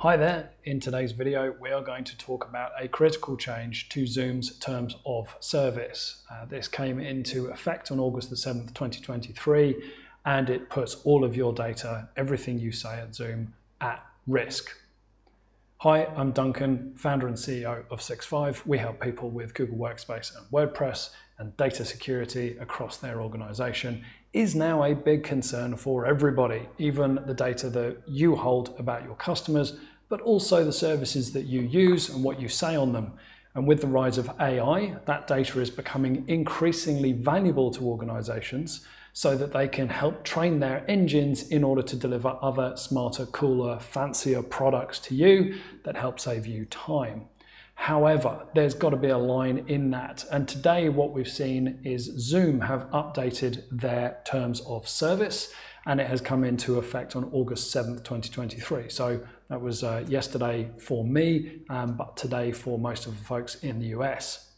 Hi there, in today's video we are going to talk about a critical change to Zoom's terms of service. This came into effect on August the 7th, 2023, and it puts all of your data, everything you say at Zoom, at risk. Hi, I'm Duncan, founder and CEO of 6.5. We help people with Google Workspace and WordPress, and data security across their organization is now a big concern for everybody, even the data that you hold about your customers, but also the services that you use and what you say on them. And with the rise of AI, that data is becoming increasingly valuable to organizations so that they can help train their engines in order to deliver other smarter, cooler, fancier products to you that help save you time. However, there's got to be a line in that. And today what we've seen is Zoom have updated their terms of service, and it has come into effect on August 7th, 2023. So that was yesterday for me, but today for most of the folks in the US.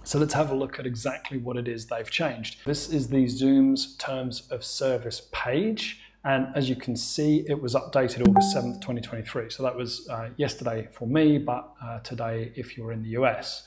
So let's have a look at exactly what it is they've changed. This is the Zoom's terms of service page. And as you can see, it was updated August 7th, 2023. So that was yesterday for me, but today if you're in the US.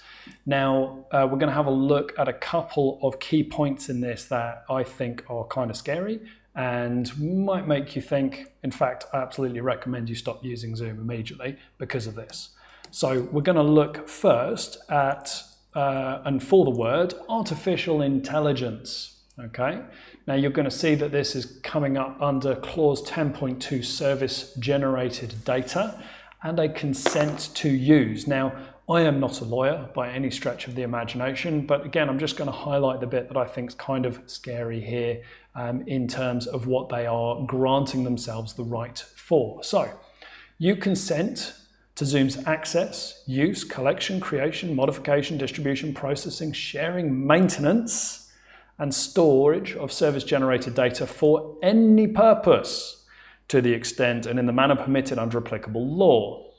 Now, we're going to have a look at a couple of key points in this that I think are kind of scary and might make you think. In fact, I absolutely recommend you stop using Zoom immediately because of this. So we're going to look first at, and for the word, artificial intelligence. Okay, now you're going to see that this is coming up under clause 10.2 service generated data and a consent to use. Now, I am not a lawyer by any stretch of the imagination, but again, I'm just going to highlight the bit that I think is kind of scary here in terms of what they are granting themselves the right for. So, you consent to Zoom's access, use, collection, creation, modification, distribution, processing, sharing, maintenance, and storage of service-generated data for any purpose to the extent and in the manner permitted under applicable law.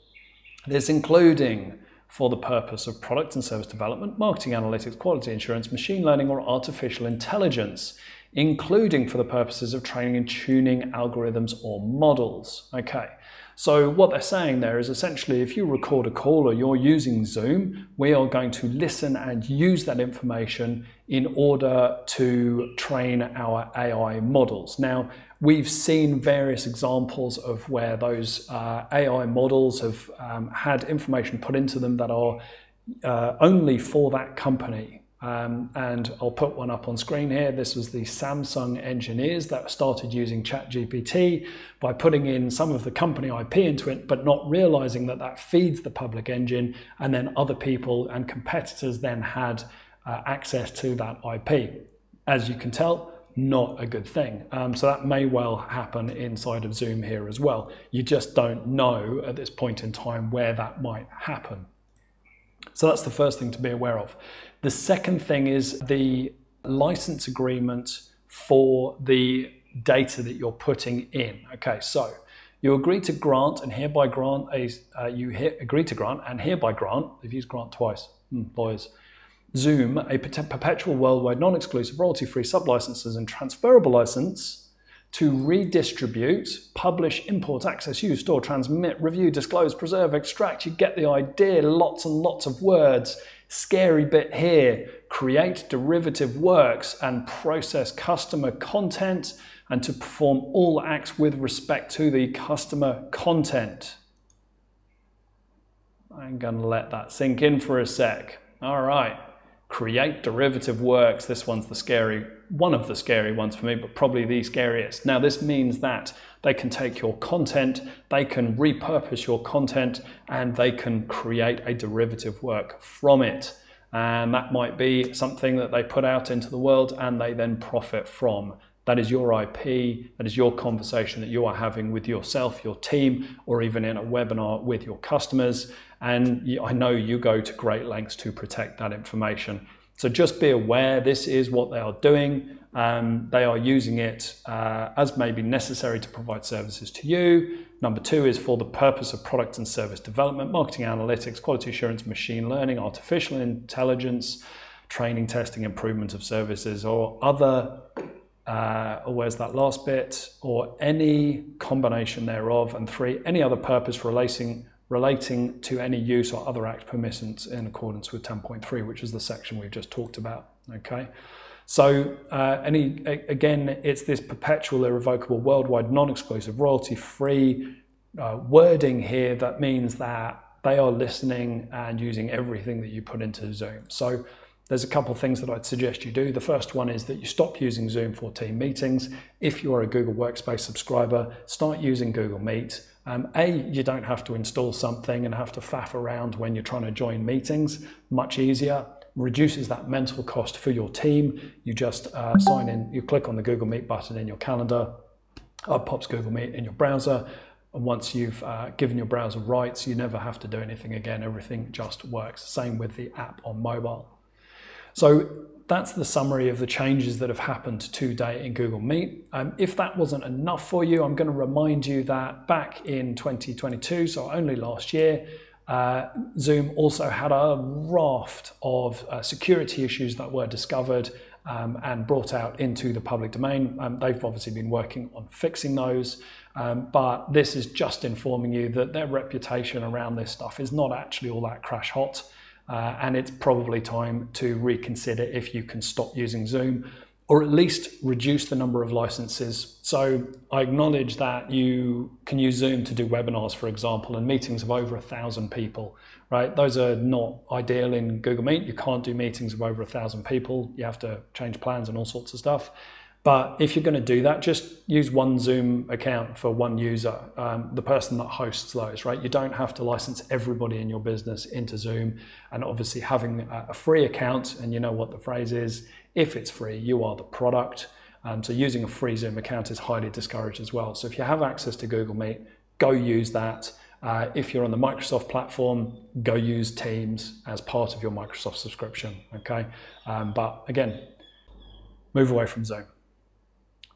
This including for the purpose of product and service development, marketing analytics, quality assurance, machine learning, or artificial intelligence, including for the purposes of training and tuning algorithms or models. Okay. So what they're saying there is essentially if you record a call or you're using Zoom, we are going to listen and use that information in order to train our AI models. Now, we've seen various examples of where those AI models have had information put into them that are only for that company. And I'll put one up on screen here. This was the Samsung engineers that started using ChatGPT by putting in some of the company IP into it, but not realizing that that feeds the public engine, and then other people and competitors then had access to that IP. As you can tell, not a good thing. So that may well happen inside of Zoom here as well. You just don't know at this point in time where that might happen. So that's the first thing to be aware of. The second thing is the license agreement for the data that you're putting in. Okay, so you agree to grant and hereby grant they've used grant twice, lawyers, Zoom a perpetual worldwide non-exclusive royalty-free sub-licenses and transferable license to redistribute, publish, import, access, use, store, transmit, review, disclose, preserve, extract. You get the idea, lots and lots of words. Scary bit here, create derivative works and process customer content and to perform all acts with respect to the customer content. I'm going to let that sink in for a sec. All right. Create derivative works. This one's one of the scary ones for me, but probably the scariest. Now, this means that they can take your content, they can repurpose your content, and they can create a derivative work from it. And that might be something that they put out into the world and they then profit from. That is your IP, that is your conversation that you are having with yourself, your team, or even in a webinar with your customers. And I know you go to great lengths to protect that information. So just be aware, this is what they are doing. They are using it as may be necessary to provide services to you. Number two is for the purpose of product and service development, marketing analytics, quality assurance, machine learning, artificial intelligence, training, testing, improvement of services, or other or where's that last bit, or any combination thereof, and 3, any other purpose relating to any use or other act permissions in accordance with 10.3, which is the section we've just talked about, okay? So again, it's this perpetual, irrevocable, worldwide, non-exclusive, royalty-free wording here that means that they are listening and using everything that you put into Zoom. So there's a couple of things that I'd suggest you do. The first one is that you stop using Zoom for team meetings. If you're a Google Workspace subscriber, start using Google Meet. You don't have to install something and have to faff around when you're trying to join meetings. Much easier. Reduces that mental cost for your team. You just sign in, you click on the Google Meet button in your calendar, up pops Google Meet in your browser. And once you've given your browser rights, you never have to do anything again. Everything just works. Same with the app on mobile. So that's the summary of the changes that have happened today in Google Meet. If that wasn't enough for you, I'm going to remind you that back in 2022, so only last year, Zoom also had a raft of security issues that were discovered and brought out into the public domain. They've obviously been working on fixing those, but this is just informing you that their reputation around this stuff is not actually all that crash hot. And it's probably time to reconsider if you can stop using Zoom, or at least reduce the number of licenses. So I acknowledge that you can use Zoom to do webinars, for example, and meetings of over 1,000 people, right? Those are not ideal in Google Meet. You can't do meetings of over 1,000 people. You have to change plans and all sorts of stuff. But if you're going to do that, just use one Zoom account for one user, the person that hosts those, right? You don't have to license everybody in your business into Zoom. And obviously having a free account, and you know what the phrase is, if it's free, you are the product. So using a free Zoom account is highly discouraged as well. So if you have access to Google Meet, go use that. If you're on the Microsoft platform, go use Teams as part of your Microsoft subscription, okay? But again, move away from Zoom.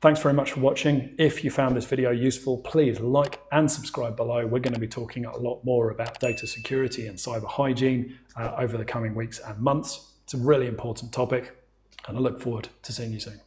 Thanks very much for watching. If you found this video useful, please like and subscribe below. We're going to be talking a lot more about data security and cyber hygiene over the coming weeks and months. It's a really important topic, and I look forward to seeing you soon.